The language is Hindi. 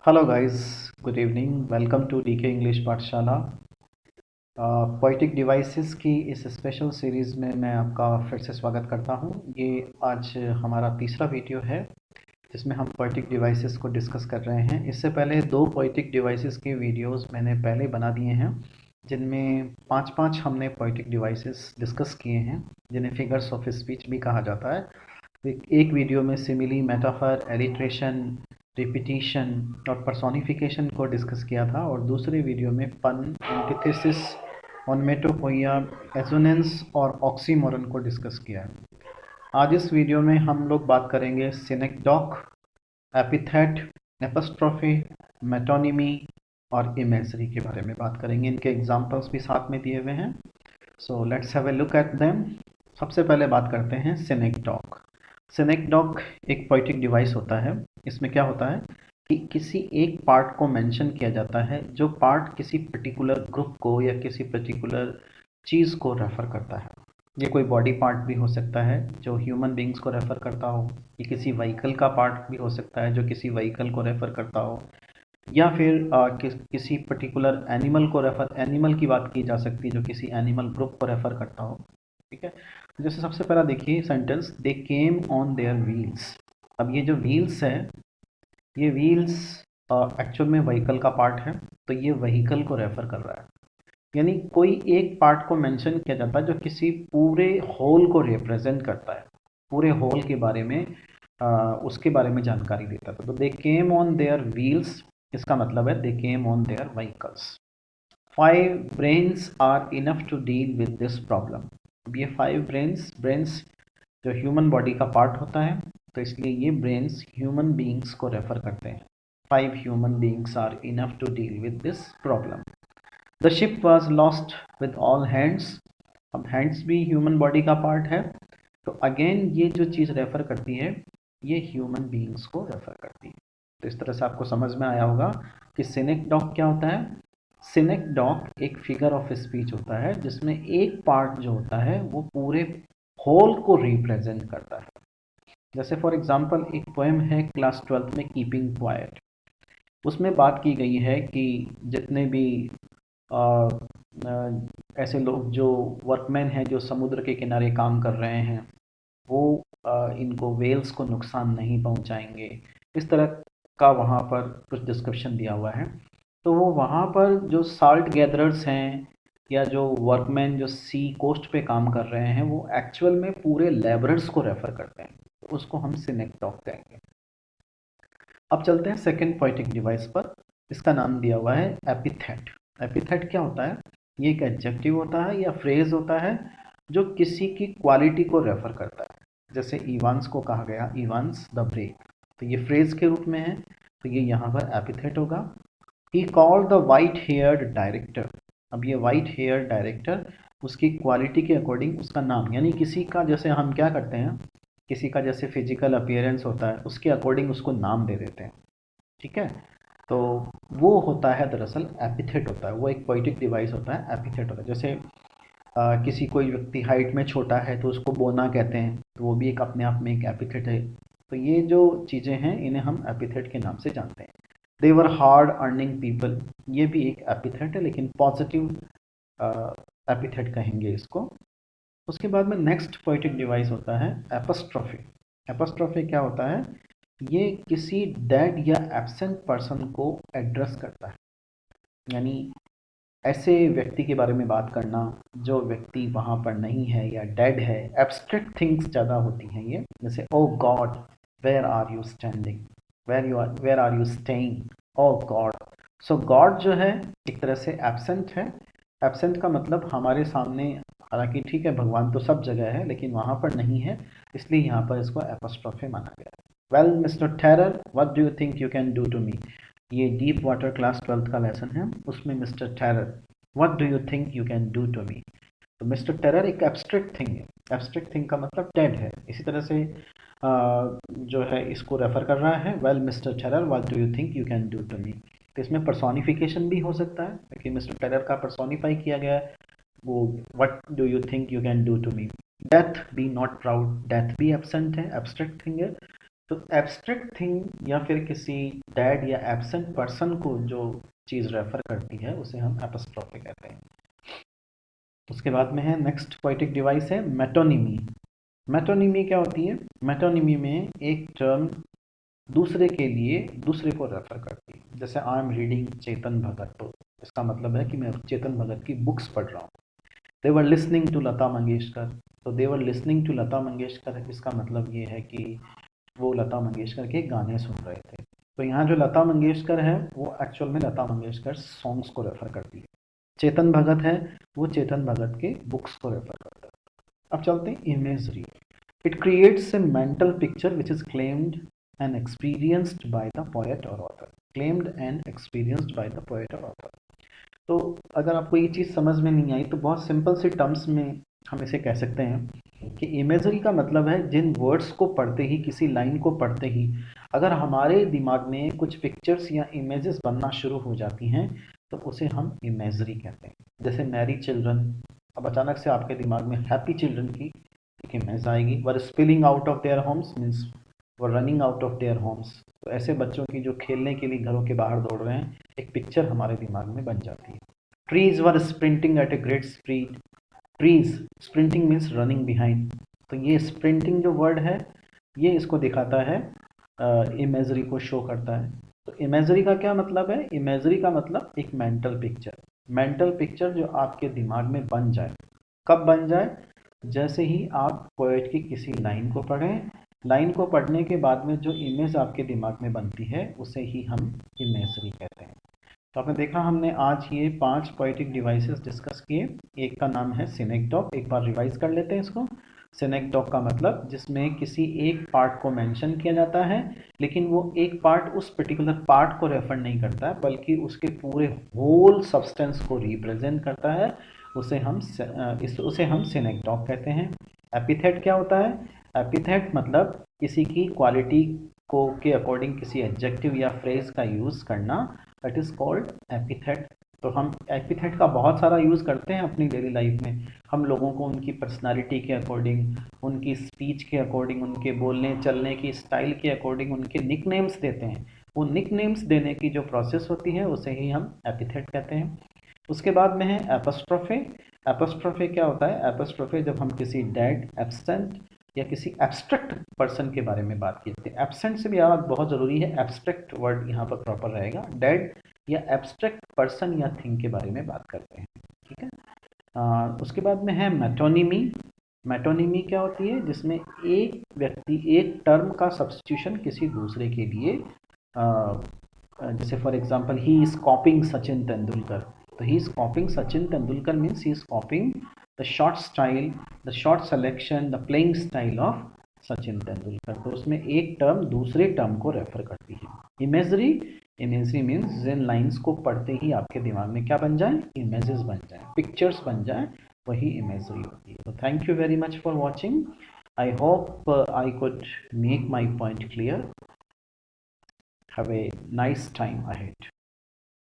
Hello guys, good evening. Welcome to DK English पाठशाला। पोएटिक डिवाइसेस की इस स्पेशल सीरीज़ में मैं आपका फिर से स्वागत करता हूं। ये आज हमारा तीसरा वीडियो है जिसमें हम पोएटिक डिवाइसेस को डिस्कस कर रहे हैं। इससे पहले दो पोएटिक डिवाइसेस के वीडियोस मैंने पहले बना दिए हैं जिनमें पांच पांच हमने पोएटिक डिवाइसेस डिस्कस किए हैं जिन्हें फिगर्स ऑफ स्पीच भी कहा जाता है। एक वीडियो में सिमिली, मेटाफर, एलिट्रेशन, रिपीटिशन और पर्सोनिफिकेशन को डिस्कस किया था और दूसरे वीडियो में पन, एंटीथेसिस, ओनमेटोपोइया, एजोनेंस और ऑक्सीमोरन को डिस्कस किया है। आज इस वीडियो में हम लोग बात करेंगे सिनेक्डॉक, एपिथेट, एपस्ट्रॉफी, मेटोनिमी और इमेजरी के बारे में बात करेंगे। इनके एग्जाम्पल्स भी साथ में दिए हुए हैं। So let's have a look at them. सबसे पहले बात करते हैं सिनेक्डॉक। सिनेक्डॉक एक पोएटिक डिवाइस होता है। इसमें क्या होता है कि किसी एक पार्ट को मेंशन किया जाता है जो पार्ट किसी पर्टिकुलर ग्रुप को या किसी पर्टिकुलर चीज़ को रेफर करता है। ये कोई बॉडी पार्ट भी हो सकता है जो ह्यूमन बींग्स को रेफर करता हो, ये किसी व्हीकल का पार्ट भी हो सकता है जो किसी व्हीकल को रेफर करता हो, या फिर किसी पर्टिकुलर एनिमल की बात की जा सकती है जो किसी एनिमल ग्रुप को रेफर करता हो। ठीक है, जैसे सबसे पहला देखिए sentence, they came on their wheels. अब ये जो व्हील्स है, ये व्हील्स एक्चुअल में व्हीकल का पार्ट है, तो ये व्हीकल को रेफर कर रहा है। यानी कोई एक पार्ट को मेंशन किया जाता है जो किसी पूरे होल को रिप्रेजेंट करता है, पूरे होल के बारे में उसके बारे में जानकारी देता है। तो they came on their wheels, इसका मतलब है they came on their vehicles. 5 brains are enough to deal with this problem. अब ये 5 ब्रेन्स जो ह्यूमन बॉडी का पार्ट होता है, तो इसलिए ये ब्रेन्स ह्यूमन बींग्स को रेफर करते हैं। 5 human beings are enough to deal with this problem. The ship was lost with all hands. अब हैंड्स भी ह्यूमन बॉडी का पार्ट है, तो अगेन ये जो चीज़ रेफर करती है ये ह्यूमन बींग्स को रेफर करती है। तो इस तरह से आपको समझ में आया होगा कि सिनेक्डॉक क्या होता है। सिनेक्डॉक एक फिगर ऑफ स्पीच होता है जिसमें एक पार्ट जो होता है वो पूरे होल को रिप्रेजेंट करता है। जैसे फॉर एग्जांपल एक पोएम है क्लास 12th में, कीपिंग क्वाइट। उसमें बात की गई है कि जितने भी आ, आ, ऐसे लोग जो वर्कमैन हैं जो समुद्र के किनारे काम कर रहे हैं वो इनको वेल्स को नुकसान नहीं पहुंचाएंगे। इस तरह का वहाँ पर कुछ डिस्क्रिप्शन दिया हुआ है। तो वो वहाँ पर जो साल्ट गैदरर्स हैं या जो वर्कमैन जो सी कोस्ट पे काम कर रहे हैं वो एक्चुअल में पूरे लेबरर्स को रेफर करते हैं, तो उसको हम सिनेक्डॉक कहेंगे। अब चलते हैं सेकंड पोएटिक डिवाइस पर। इसका नाम दिया हुआ है एपिथेट। एपिथेट क्या होता है? ये एक एडजेक्टिव होता है या फ्रेज होता है जो किसी की क्वालिटी को रेफर करता है। जैसे इवांस को कहा गया, इवांस द ब्रेव, तो ये फ्रेज के रूप में है, तो ये यहाँ पर एपिथेट होगा। He called the white heard director. अब ये वाइट हेयर डायरेक्टर उसकी क्वालिटी के अकॉर्डिंग उसका नाम, यानी किसी का जैसे हम क्या करते हैं, किसी का जैसे फिजिकल अपीयरेंस होता है उसके अकॉर्डिंग उसको नाम दे देते हैं। ठीक है, तो वो होता है दरअसल एपिथेट होता है, वो एक पोएटिक डिवाइस होता है, एपिथेट होता है। जैसे किसी कोई व्यक्ति हाइट में छोटा है तो उसको बोना कहते हैं, तो वो भी एक अपने आप में एक एपिथेट है। तो ये जो चीज़ें हैं इन्हें हम एपिथेट के नाम से जानते हैं। दे वर हार्ड अर्निंग पीपल, ये भी एक एपिथेट है लेकिन पॉजिटिव एपिथेट कहेंगे इसको। उसके बाद में नेक्स्ट पोएटिक डिवाइस होता है एपस्ट्रॉफी। एपस्ट्रॉफी क्या होता है? ये किसी डेड या एब्सेंट पर्सन को एड्रेस करता है, यानी ऐसे व्यक्ति के बारे में बात करना जो व्यक्ति वहाँ पर नहीं है या डेड है। एब्स्ट्रैक्ट थिंग्स ज़्यादा होती हैं ये, जैसे oh God where are you standing, where are you staying, oh God. So God जो है एक तरह से एब्सेंट है। एब्सेंट का मतलब हमारे सामने, हालांकि ठीक है भगवान तो सब जगह है लेकिन वहाँ पर नहीं है, इसलिए यहाँ पर इसको एपस्ट्रॉफी माना गया है। Well mister terror, what do you think you can do to me. ये डीप वाटर क्लास 12th का लेसन है, उसमें mister terror, what do you think you can do to me. तो मिस्टर टेरर एक एब्स्ट्रैक्ट थिंग है, एब्स्ट्रैक्ट थिंग का मतलब डेड है। इसी तरह से जो है इसको रेफर कर रहा है, well mister terror what do you think you can do to me. तो इसमें पर्सोनिफिकेशन भी हो सकता है, लेकिन मिस्टर टेरर का पर्सोनिफाई किया गया है, वो what do you think you can do to me. Death, be not proud, death भी एब्सेंट है, एब्स्ट्रैक्ट थिंग है। तो एब्स्ट्रैक्ट थिंग या फिर किसी डेड या एब्सेंट पर्सन को जो चीज़ रेफर करती है उसे हम एपोस्ट्रोफे कहते हैं। उसके बाद में है नेक्स्ट पोएटिक डिवाइस है मेटोनिमी। मेटोनिमी क्या होती है? मेटोनिमी में एक टर्म दूसरे के लिए दूसरे को रेफर करती है। जैसे I am reading Chetan Bhagat, तो इसका मतलब है कि मैं चेतन भगत की बुक्स पढ़ रहा हूँ। दे वर लिसनिंग टू लता मंगेशकर, तो दे वर लिसनिंग टू लता मंगेशकर, इसका मतलब ये है कि वो लता मंगेशकर के गाने सुन रहे थे। तो यहाँ जो लता मंगेशकर है वो एक्चुअल में लता मंगेशकर सॉन्ग्स को रेफर करती है। चेतन भगत है वो चेतन भगत के बुक्स को रेफर करता है। अब चलते हैं imagery. It creates a mental picture which is claimed and experienced by the poet और author. Claimed and experienced by the poet और ऑथर। तो अगर आपको ये चीज़ समझ में नहीं आई तो बहुत सिंपल सी टर्म्स में हम इसे कह सकते हैं कि इमेजरी का मतलब है जिन वर्ड्स को पढ़ते ही, किसी लाइन को पढ़ते ही अगर हमारे दिमाग में कुछ पिक्चर्स या इमेजेस बनना शुरू हो जाती हैं तो उसे हम इमेजरी कहते हैं। जैसे मैरी चिल्ड्रन, अब अचानक से आपके दिमाग में हैप्पी चिल्ड्रन की एक इमेज आएगी। Were spilling out of their homes means were running out of their homes. तो ऐसे बच्चों की जो खेलने के लिए घरों के बाहर दौड़ रहे हैं, एक पिक्चर हमारे दिमाग में बन जाती है। Trees were sprinting at a great speed. Trees, sprinting means running behind. तो ये स्प्रिंटिंग जो वर्ड है ये इसको दिखाता है, इमेजरी को शो करता है। तो इमेजरी का क्या मतलब है? इमेजरी का मतलब एक मेंटल पिक्चर। मेंटल पिक्चर जो आपके दिमाग में बन जाए। कब बन जाए? जैसे ही आप पोएट की किसी लाइन को पढ़ें, लाइन को पढ़ने के बाद में जो इमेज आपके दिमाग में बनती है उसे ही हम इमेजरी कहते हैं। तो आपने देखा हमने आज ये 5 पोएटिक डिवाइसेस डिस्कस किए। एक का नाम है सिनेक्डॉक। एक बार रिवाइज कर लेते हैं इसको। सिनेक्डॉक का मतलब जिसमें किसी एक पार्ट को मेंशन किया जाता है, लेकिन वो एक पार्ट उस पर्टिकुलर पार्ट को रेफर नहीं करता है बल्कि उसके पूरे होल सब्सटेंस को रिप्रेजेंट करता है। उसे हम सिनेक्डॉक कहते हैं। एपिथेट क्या होता है? एपिथेट मतलब किसी की क्वालिटी को के अकॉर्डिंग किसी एडजेक्टिव या फ्रेज का यूज़ करना, दैट इज़ कॉल्ड एपिथेट। तो हम एपिथेट का बहुत सारा यूज़ करते हैं अपनी डेली लाइफ में। हम लोगों को उनकी पर्सनालिटी के अकॉर्डिंग, उनकी स्पीच के अकॉर्डिंग, उनके बोलने चलने की स्टाइल के अकॉर्डिंग उनके निक नेम्स देते हैं। वो निक नेम्स देने की जो प्रोसेस होती है उसे ही हम एपिथेट कहते हैं। उसके बाद में है एपोस्ट्रोफे। एपोस्ट्रोफे क्या होता है? एपोस्ट्रोफे जब हम किसी डेड, एब्सेंट या किसी एब्स्ट्रैक्ट पर्सन के बारे में बात करते हैं। एब्सेंट से भी याद बहुत ज़रूरी है, एब्स्ट्रैक्ट वर्ड यहाँ पर प्रॉपर रहेगा। डेड या एब्स्ट्रैक्ट पर्सन या थिंग के बारे में बात करते हैं, ठीक है। उसके बाद में है मेटोनिमी। मेटोनिमी क्या होती है? जिसमें एक व्यक्ति, एक टर्म का सब्स्टिट्यूशन किसी दूसरे के लिए, जैसे for example he is copying Sachin Tendulkar. तो he is copying Sachin Tendulkar means he is copying the shot style, the shot selection, the playing style of Sachin Tendulkar. तो उसमें एक टर्म दूसरे टर्म को रेफर करती है। इमेजरी, इमेजरी मीन्स जिन लाइंस को पढ़ते ही आपके दिमाग में क्या बन जाए? इमेजेस बन जाए, पिक्चर्स बन जाए, वही इमेजरी होती है। तो thank you very much for watching. I hope I could make my point clear. Have a nice time ahead.